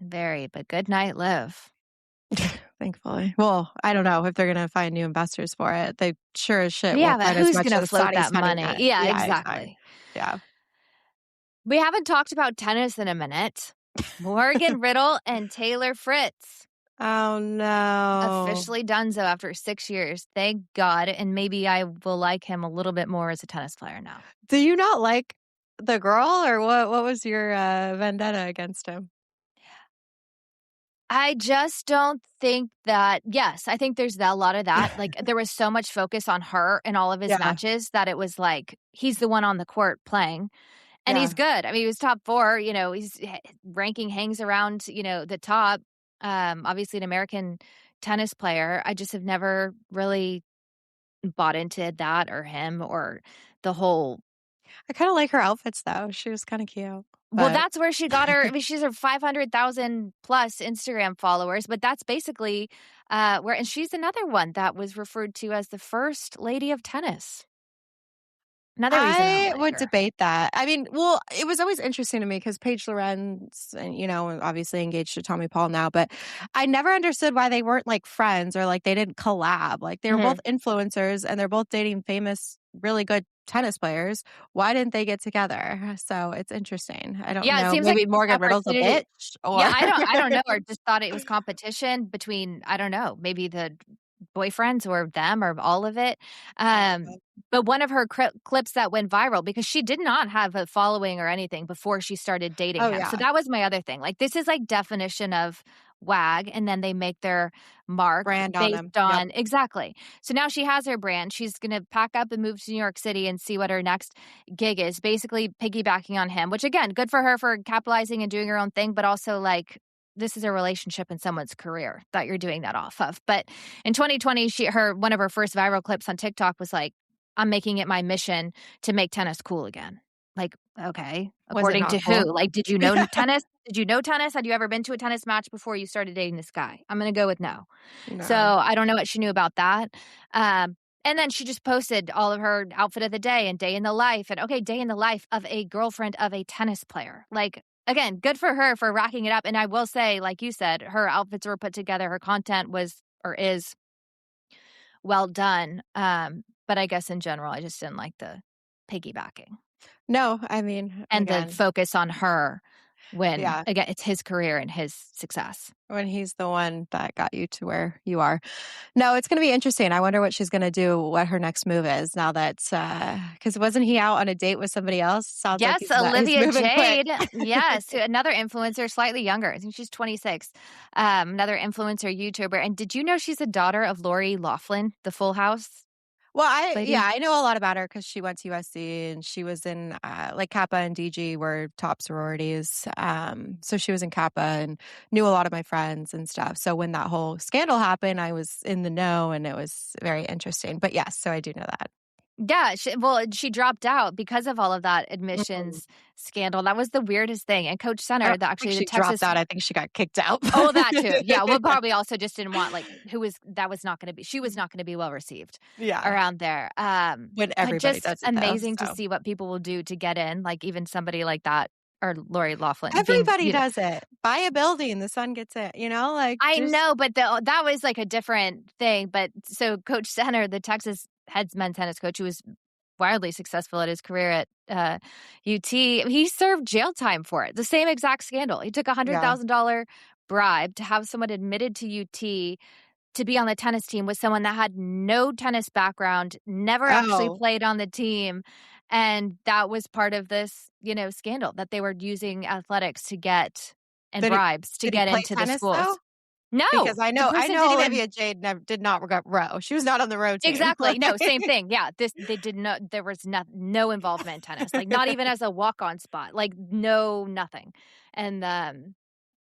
Very, but good night live. Thankfully. Well, I don't know if they're gonna find new investors for it. They sure as shit Yeah, won't but find as who's much gonna as float Saudi's that finding money? that. Yeah, Yeah, exactly. exactly. Yeah. We haven't talked about tennis in a minute. Morgan Riddle and Taylor Fritz. Oh, no. Officially donezo after 6 years. Thank God, and maybe I will like him a little bit more as a tennis player now. Do you not like the girl, or what was your, vendetta against him? I just don't think that yes, I think there's that a lot of that, like, there was so much focus on her in all of his Yeah, matches that it was like, he's the one on the court playing, and he's yeah. good. I mean, he was top 4, he's ranking hangs around, the top. Obviously an American tennis player. I just have never really bought into that or him or the whole I kinda like her outfits, though. She was kinda cute, well, but that's where she got her I mean, she's her 500,000 plus Instagram followers, but that's basically, where and she's another one that was referred to as the first lady of tennis. Another reason I don't I like would her. debate that. I mean, well, it was always interesting to me because Paige Lorenz, and obviously engaged to Tommy Paul now, but I never understood why they weren't like friends or like they didn't collab. Like they were both Mhm. influencers and they're both dating famous, really good tennis players. Why didn't they get together? So it's interesting. I don't Yeah, it know. seems like Maybe a missed Morgan Riddle's a opportunity. bitch Yeah, or I don't know, or just thought it was competition between, I don't know, maybe the boyfriends or them or all of it. I don't Um, know. but one of her clips that went viral because she did not have a following or anything before she started dating Oh him. So yeah. that was my other thing. Like this is like definition of wag and then they make their mark Brand on based him. Yep. on exactly. So now she has her brand. She's going to pack up and move to New York City and see what her next gig is, basically piggybacking on him, which again, good for her for capitalizing and doing her own thing, but also like this is a relationship in someone's career that you're doing that off of. But in 2020, one of her first viral clips on TikTok was like, "I'm making it my mission to make tennis cool again." Like, okay, Was it according not to cool? who? Like, did you know tennis? Did you know tennis? Had you ever been to a tennis match before you started dating this guy? I'm gonna go with no. So No. I don't know what she knew about that. And then she just posted all of her outfit of the day and day in the life. And okay, day in the life of a girlfriend of a tennis player. Like, again, good for her for racking it up. And I will say, like you said, her outfits were put together. Her content was or is well done. But I guess in general, I just didn't like the piggybacking No, I mean, and the again, focus on her when, yeah. again, it's his career and his success. When he's the one that got you to where you are. No, it's gonna be interesting. I wonder what she's gonna do, what her next move is now that, because wasn't he out on a date with somebody else? Sounds like Yes, he's Olivia moving quick. Jade. Yes, another influencer, slightly younger. I think she's 26. Another influencer YouTuber. And did you know she's a daughter of Lori Loughlin, the Full House Well, lady? I know a lot about her because she went to USC and she was in, like, Kappa and DG were top sororities, so she was in Kappa and knew a lot of my friends and stuff, so when that whole scandal happened, I was in the know and it was very interesting, but yes, so I do know that. Yeah, she dropped out because of all of that Mm. admissions scandal. That was the weirdest thing. And Coach I Center, don't the think actually the she dropped Texas out, I think she got kicked out. oh, that too. Yeah, well, probably also just didn't want like who was that was not going to be she was not going to be well received Yeah, around there. when But everybody just does it though, amazing to so. see what people will do to get in, like even somebody like that or Lori Loughlin being, Everybody does it. Buy a building, the sun gets it, like, I just know, but that was like a different thing. But so Coach Center, the Texas heads men's tennis coach, who was wildly successful at his career at UT, he served jail time for it. The same exact scandal. He took a yeah. $100,000 bribe to have someone admitted to UT to be on the tennis team with someone that had no tennis background, never actually Oh, played on the team. And that was part of this, scandal that they were using athletics to get and did he bribes to did he get play into the tennis though? schools. Because No, I the know person didn't even Olivia Jade did not row. She was not on the row team. exactly. No, same thing. Yeah, they did not. There was no involvement in tennis, like not even as a walk on spot, like no nothing. And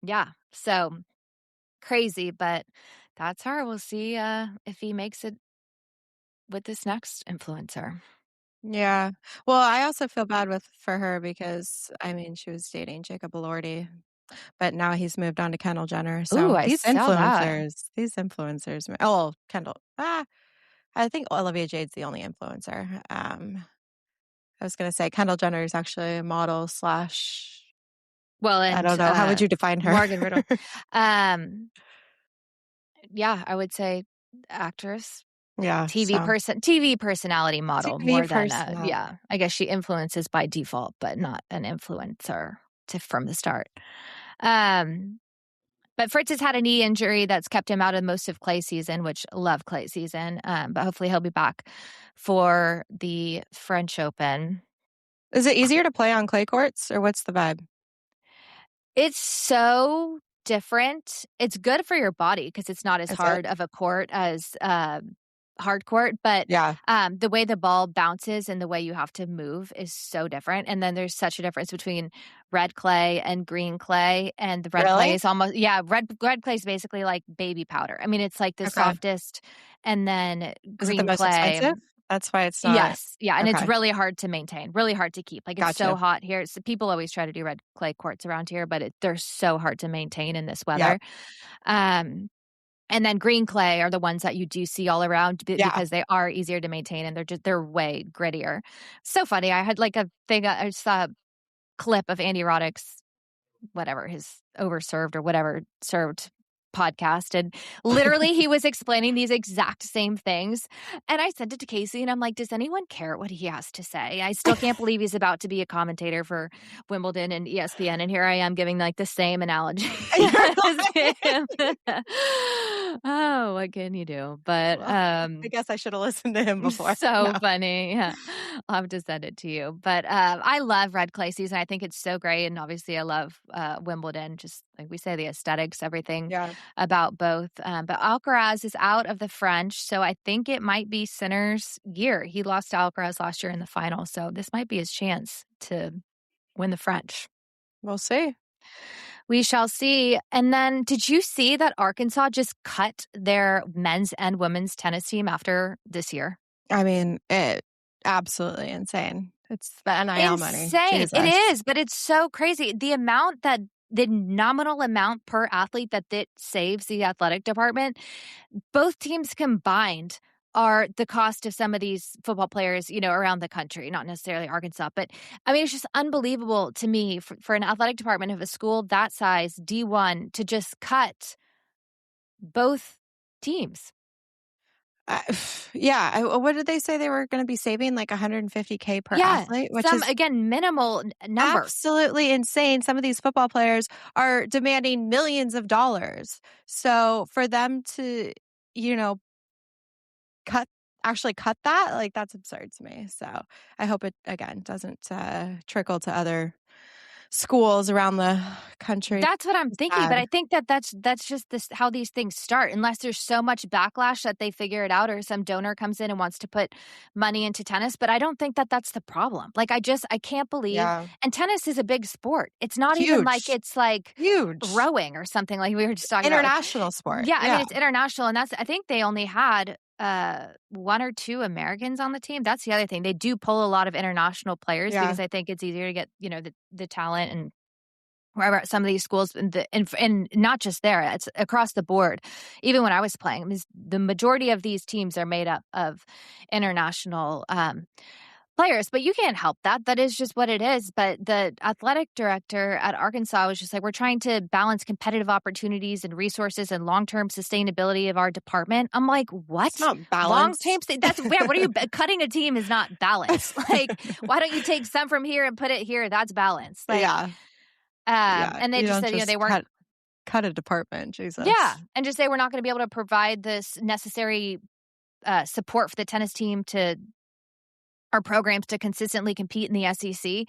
yeah, so crazy, but that's her. We'll see if he makes it with this next influencer. Yeah. Well, I also feel bad for her because, I mean, she was dating Jacob Elordi, but now he's moved on to Kendall Jenner. Ooh, So I saw that. these influencers, oh, Kendall. I think Olivia Jade's the only influencer. I was gonna say Kendall Jenner is actually a model slash, Well, I and, don't know, how would you define her? Morgan Riddle. Um, yeah, I would say actress, Yeah, so TV personality model TV more than, personality. yeah, I guess she influences by default, but not an influencer from the start. Um, but Fritz has had a knee injury that's kept him out of most of clay season, which love clay season. But hopefully he'll be back for the French Open. Is it easier to play on clay courts or what's the vibe? It's so different. It's good for your body because it's not as Is it? hard of a court as, hard court, but, Yeah. the way the ball bounces and the way you have to move is so different, and then there's such a difference between red clay and green clay, and the red clay Really? is almost yeah, red clay is basically like baby powder. I mean, it's like the Okay. softest, and then Is it the green most clay. expensive? That's why it's not. Yes, yeah, and it's Okay, really hard to maintain, really hard to keep. Like, it's so gotcha. hot here, so people always try to do red clay courts around here, but they're so hard to maintain in this Yep. weather. Um, and then green clay are the ones that you do see all around Yeah. because they are easier to maintain and they're way grittier. So funny. I had like a thing, I saw a clip of Andy Roddick's whatever, his overserved or whatever served podcast. And literally he was explaining these exact same things. And I sent it to Casey and I'm like, does anyone care what he has to say? I still can't believe he's about to be a commentator for Wimbledon and ESPN. And here I am giving like the same analogy You're as like, him. Oh, what can you do? But well, I guess I should have listened to him before. so No. funny. Yeah. I'll have to send it to you. But I love red clay season. I think it's so great. And obviously, I love Wimbledon. Just like we say, the aesthetics, everything Yeah. about both. But Alcaraz is out of the French. So I think it might be Sinner's year. He lost to Alcaraz last year in the final. So this might be his chance to win the French. We'll see. We shall see. And then did you see that Arkansas just cut their men's and women's tennis team after this year? I mean, absolutely insane. It's the NIL money. Insane. It Jesus. is, but it's so crazy. The nominal amount per athlete that saves the athletic department, both teams combined are the cost of some of these football players, around the country, not necessarily Arkansas. But I mean, it's just unbelievable to me for an athletic department of a school that size, D1, to just cut both teams. Uh, yeah. What did they say they were going to be saving? Like 150K per Yeah. athlete, which Some, is again, minimal numbers. absolutely insane. Some of these football players are demanding millions of dollars. So for them to, you know, cut cut that, like, that's absurd to me. So I hope it again doesn't trickle to other schools around the country. That's what I'm It's thinking, but sad. I think that's just this how these things start, unless there's so much backlash that they figure it out or some donor comes in and wants to put money into tennis, but I don't think that that's the problem. Like, I can't believe Yeah. and tennis is a big sport. It's not even like Huge. it's like Huge. rowing or something like we were just talking about. Like, International sport. yeah, I mean, Yeah. it's international, and I think they only had, 1 or 2 Americans on the team. That's the other thing. They do pull a lot of international players Yeah. because I think it's easier to get, the talent and wherever at some of these schools and not just there, it's across the board. Even when I was playing, the majority of these teams are made up of international players, but you can't help that. That is just what it is. But the athletic director at Arkansas was just like, we're trying to balance competitive opportunities and resources and long-term sustainability of our department. I'm like, It's what? not Long-term, balanced. that's yeah. What are you cutting a team is not balance. Like, why don't you take some from here and put it here? That's balance. Like, Yeah. Yeah. and they You just don't said, just they weren't. cut a department. Yeah, Jesus. and just say we're not going to be able to provide this necessary support for the tennis team to our programs to consistently compete in the SEC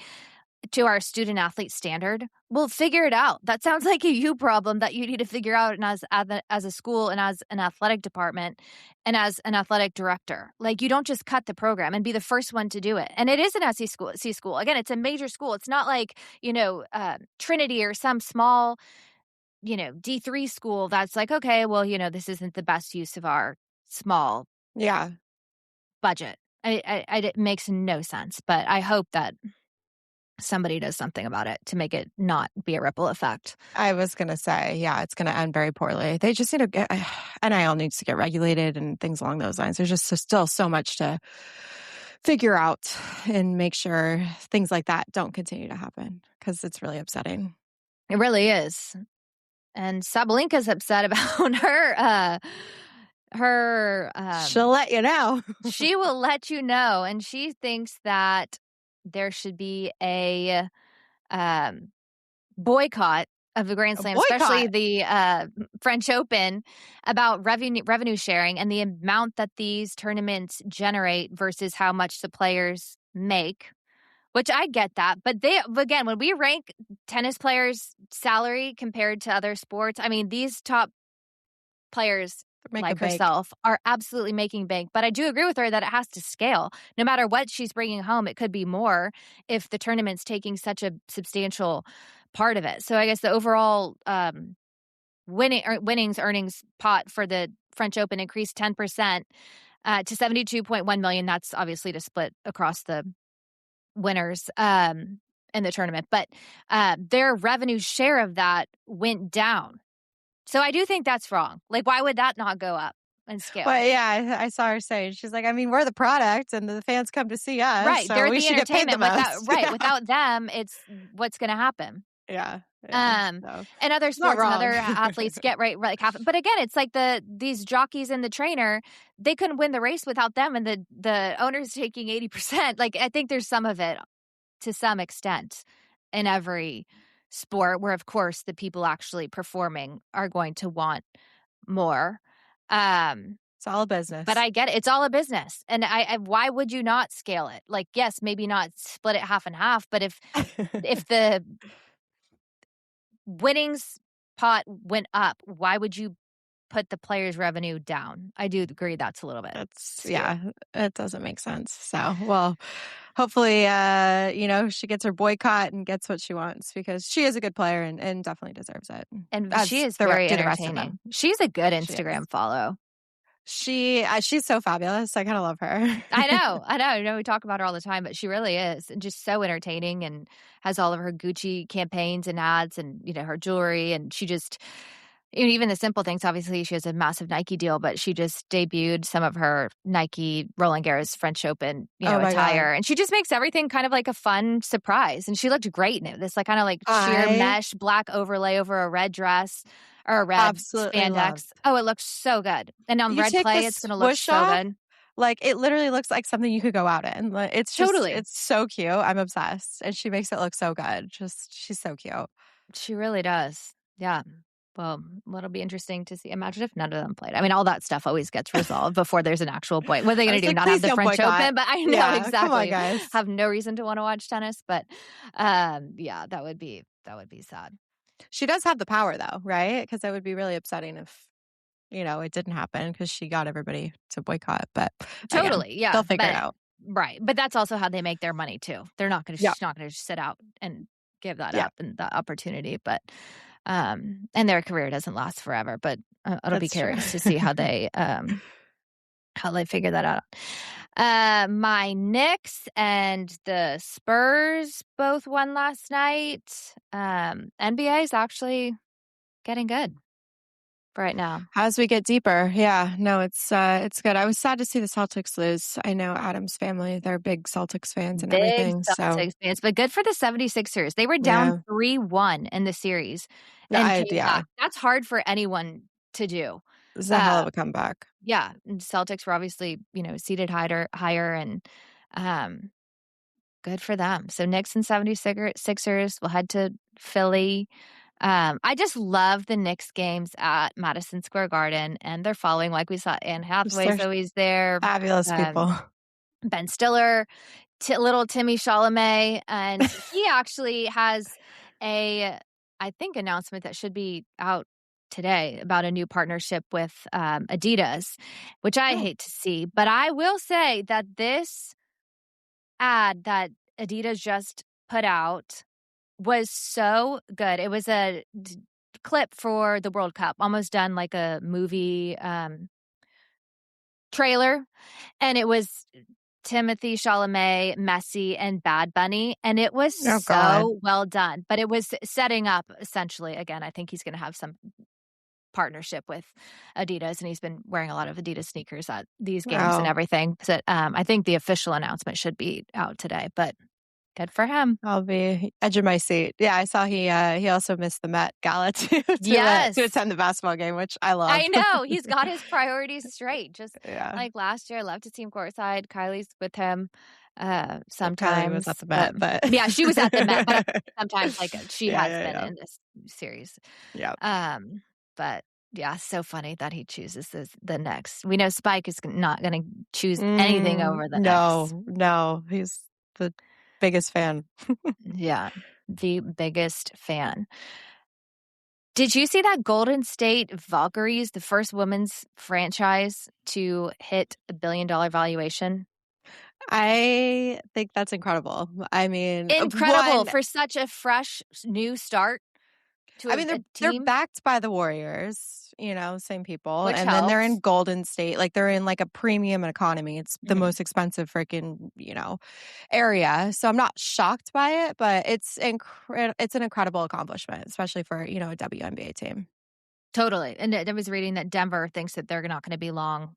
to our student athlete standard. We'll figure it out. That sounds like a you problem that you need to figure out, and as a school and as an athletic department and as an athletic director. Like, you don't just cut the program and be the first one to do it. And it is an SEC school. Again, it's a major school. It's not like Trinity or some small D3 school that's like, okay, well, this isn't the best use of our small Yeah. budget. It makes no sense, but I hope that somebody does something about it to make it not be a ripple effect. I was gonna say, yeah, it's gonna end very poorly. They just need to get NIL needs to get regulated and things along those lines. There's just still so much to figure out and make sure things like that don't continue to happen because it's really upsetting. It really is. And Sabalenka's upset about her She'll let you know. she will let you know, and she thinks that there should be a um boycott of the Grand A Slam, especially boycott. the French Open, about revenue sharing and the amount that these tournaments generate versus how much the players make. Which I get that, but again, when we rank tennis players' salary compared to other sports, I mean, these top players Make a like bank. herself are absolutely making bank. But I do agree with her that it has to scale. No matter what she's bringing home, it could be more if the tournament's taking such a substantial part of it. So I guess the overall winnings earnings pot for the French Open increased 10% to 72.1 million. That's obviously to split across the winners in the tournament, but their revenue share of that went down. So I do think that's wrong. Like, why would that not go up and scale? Well, yeah, I saw her say, she's like, I mean, we're the product and the fans come to see us, Right. so They're we the should get paid the entertainment most. Yeah. without them, it's what's going to happen. Yeah. Yeah. Um, So and other she's not sports and wrong. other athletes get like half. But again, it's like these jockeys and the trainer, they couldn't win the race without them, and the owners taking 80%. Like, I think there's some of it to some extent in every sport where, of course, the people actually performing are going to want more. Um, It's all a but business. I get it. It's all a business. And I why would you not scale it? Like, yes, maybe not split it half and half, but if the winnings pot went up, why would you put the players' revenue down? I do agree that's a little bit That's skewed. yeah, it doesn't make sense. So, well, hopefully, she gets her boycott and gets what she wants because she is a good player and definitely deserves it. And she As is very do the rest of them. entertaining. She's a good She is. Instagram follow. She's so fabulous. I kind of love her. I know, I know. I know we talk about her all the time, but she really is, and just so entertaining, and has all of her Gucci campaigns and ads, and her jewelry, and she just even the simple things. Obviously, she has a massive Nike deal, but she just debuted some of her Nike Roland Garros French Open, Oh my god. attire, and she just makes everything kind of like a fun surprise. And she looked great in it. This like kind of like sheer I mesh black overlay over a red dress or a red absolutely love. spandex. Oh, it looks so good, and on You red take the clay, it's going to look swoosh so off, good. like it literally looks like something you could go out in. Like, Totally. it's so cute. I'm obsessed, and she makes it look so good. Just she's so cute. She really does. Yeah. Well, it'll be interesting to see. Imagine if none of them played. I mean, all that stuff always gets resolved before there's an actual point. What are they I going was to do? like, Not have please the don't French boycott. Open? But I know Yeah, come on, exactly. guys. Have no reason to want to watch tennis. But yeah, that would be sad. She does have the power though, right? Because that would be really upsetting if, it didn't happen because she got everybody to boycott. But again, Totally. Yeah. they'll figure it But out. right. But that's also how they make their money too. They're not going to. Yeah. She's not going to sit out and give that Yeah. up and that opportunity. But and their career doesn't last forever. But it'll be That's true. curious to see how they figure that out. My Knicks and the Spurs both won last night. NBA is actually getting good right now. As we get deeper, yeah, no, it's good. I was sad to see the Celtics lose. I know Adam's family, they're big Celtics fans and Big everything. So Celtics fans, but good for the 76ers. They were down yeah, 3-1 in the series and I came yeah, back. That's hard for anyone to do. this is a hell Uh, of a comeback. yeah, and Celtics were obviously, seated higher and um good for them. So Knicks and 76ers will head to Philly. I just love the Knicks games at Madison Square Garden, and they're following, like we saw, Anne They're Hathaway's always there, fabulous um, people. Ben Stiller, little Timmy Chalamet, and he actually has I think, announcement that should be out today about a new partnership with Adidas, which I Oh, hate to see. But I will say that this ad that Adidas just put out was so good. It was a clip for the World Cup, almost done like a movie trailer, and it was Timothy Chalamet, Messi, and Bad Bunny, and it was Oh, God. so well done. But it was setting up essentially. Again, I think he's going to have some partnership with Adidas, and he's been wearing a lot of Adidas sneakers at these games and Oh, everything. So, I think the official announcement should be out today, but good for him. I'll be edge of my seat. Yeah, I saw he also missed the Met Gala to Yes. attend the basketball game, which I love. I know. He's got his priorities straight. Just Yeah. like last year, I love to see him courtside. Kylie's with him Well, Kylie was at sometimes. the Met, but Yeah, she was at the Met, but sometimes like she yeah, has yeah, been yeah. in this series. Yeah. But yeah, so funny that he chooses the Knicks. We know Spike is not going to choose anything over the Knicks. No, he's the biggest fan. Yeah, the biggest fan. Did you see that Golden State Valkyries, the first women's franchise to hit $1 billion valuation? I think that's incredible. I mean, Incredible one for such a fresh new start to I mean, a they're team, backed by the Warriors, same people, which and then they're in helps. Golden State, like, they're in, like, a premium economy. It's the Mhm. most expensive freaking, area, so I'm not shocked by it, but it's an incredible accomplishment, especially for, a WNBA team. Totally. And I was reading that Denver thinks that they're not going to be long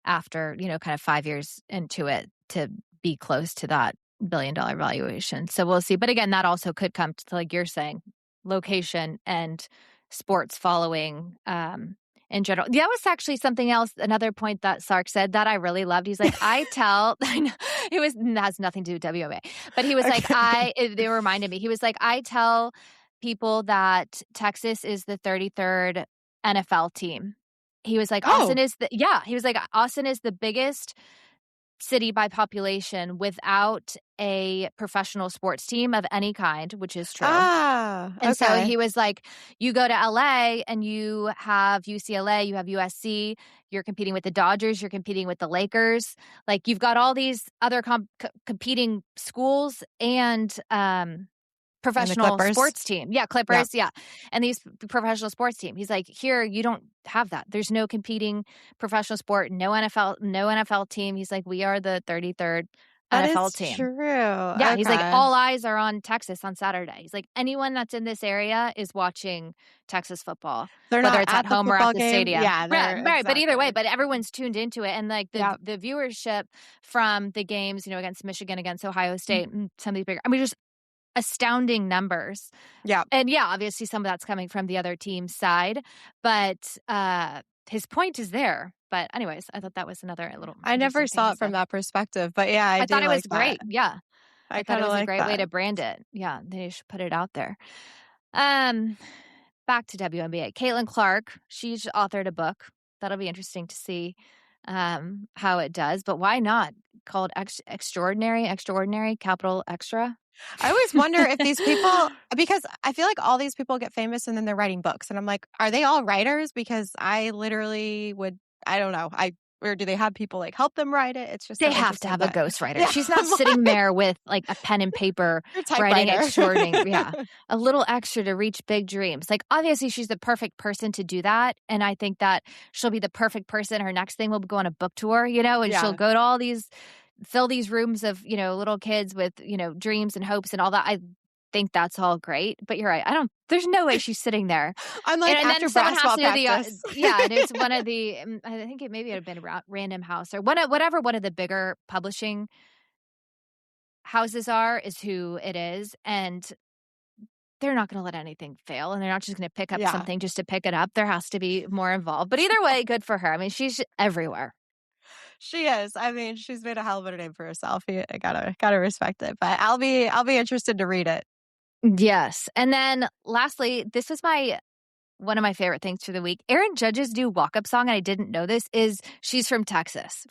after, kind of 5 years into it to be close to that $1 billion valuation. So we'll see. But again, that also could come to, like you're saying, location and sports following in general. That was actually something else, another point that Sark said that I really loved. He's like, I tell, I know, has nothing to do with WMA, but he was like, Okay. they reminded me, he was like, I tell people that Texas is the 33rd NFL team. He was like, Oh, he was like, Austin is the biggest city by population without a professional sports team of any kind, which is true. And so okay. he was like, you go to LA and you have UCLA, you have USC, you're competing with the Dodgers, you're competing with the Lakers. Like you've got all these other competing schools and And the professional Clippers? sports team. Yeah, Yeah. Clippers, yeah, and these professional sports team. He's like, "Here, you don't have that. There's no competing professional sport, no NFL team." He's like, "We are the 33rd That NFL is team." true. Yeah, he's like, Okay. "All eyes are on Texas on Saturday." He's like, "Anyone that's in this area is watching Texas football, They're whether not it's at at the home or at football the game? stadium." Yeah, Right, they're right, but either way, exactly. but everyone's tuned into it, and, like, Yep. the viewership from the games, against Michigan, against Ohio Mm. State, and some of these bigger just astounding numbers. Yeah. And yeah, obviously some of that's coming from the other team's side, but, his point is there. But anyways, I thought that was another little I never interesting thing saw he it from said. that perspective, but yeah, I I thought do it was like that. great. Yeah. I I thought it kinda was a like great way that. to brand it. Yeah, they should put it out there. Um, Back to WNBA. Caitlin Clark, she's authored a book. That'll be interesting to see, how it does, but why not? Called Extraordinary, capital Extra. I always wonder if these people because I feel like all these people get famous and then they're writing books, and I'm like, are they all writers? Because I literally would I don't know, or do they have people, like, help them write it? It's just They so have to interesting, have a but ghostwriter. yeah, She's not I'm sitting like there with, like, a pen and paper or writing typewriter. extraordinary, yeah, a little extra to reach big dreams. Like, obviously, she's the perfect person to do that, and I think that she'll be the perfect person. Her next thing will go on a book tour, and she'll Yeah. go to all these fill these rooms of, little kids with, dreams and hopes and all that. I think that's all great, but you're right. There's no way she's sitting there. I'm And like, and then after someone has basketball to do practice. yeah, and it's one of the, I think it maybe it had been Random House or one of the bigger publishing houses is who it is, and they're not gonna let anything fail, and they're not just gonna pick up Yeah. something just to pick it up. There has to be more involved, but either way, good for her. I mean, she's everywhere. She is. I mean, she's made a hell of a name for herself. I gotta respect it, but I'll be interested to read it. Yes, and then lastly, this was one of my favorite things for the week. Erin Judge's new walk-up song, and I didn't know this, is She's from Texas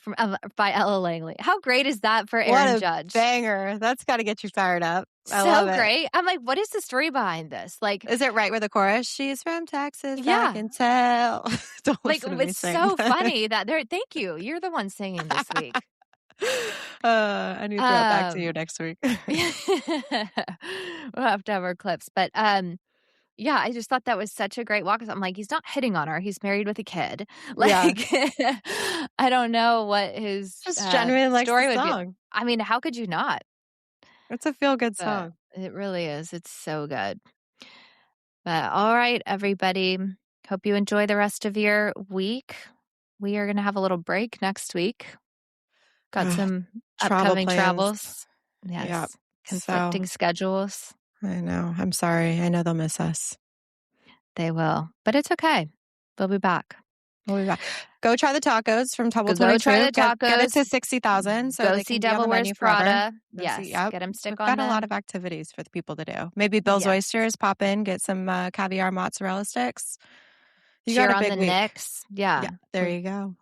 by Ella Langley. How great is that for What Erin a Judge? banger. That's gotta get you fired up. I love So it. great. I'm like, what is the story behind this? Like, Is it right with the chorus? She's from Texas, I yeah, can tell. Don't like listen to me it's sing. so funny that thank you. You're the one singing this week. I need to throw it back to you Um next week. we'll have to have our clips. But Yeah, I just thought that was such a great walk 'cause I'm like, "He's not hitting on her, he's married with a kid." Yeah. Like, I don't know what his, Just genuinely likes the story would be. song. I mean, how could you not? It's a feel-good But song. it really is, it's so good. But all right, everybody. Hope you enjoy the rest of your week. We are gonna have a little break next week. Got Ugh, some travel upcoming plans. travels. Yep. Yes, So, conflicting schedules. I know. I'm sorry. I know they'll miss us. They will, but it's okay. We'll be back. We'll be back. Go try the tacos from Table Go try 22. the Get it to tacos. 60,000 so Go they see can be on Devil the Wears menu forever. Prada. Go see, Yes, yep. get them stick We've on got a the lot of activities for the people to do. Maybe Bill's yes. Oysters, pop in, get some caviar mozzarella sticks. You got Cheer a on the big week. Knicks. Yeah. Yeah, there We've you go.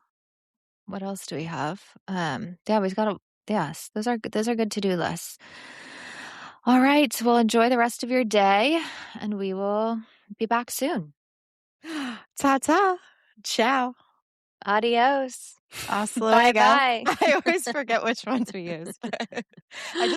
what else do we have? Yeah, we've got a yes, those are good to-do lists. All right, well, enjoy the rest of your day, and we will be back soon. Ta-ta. Ciao. Adios. Hasta luego. Bye-bye. I always forget which ones we use. I just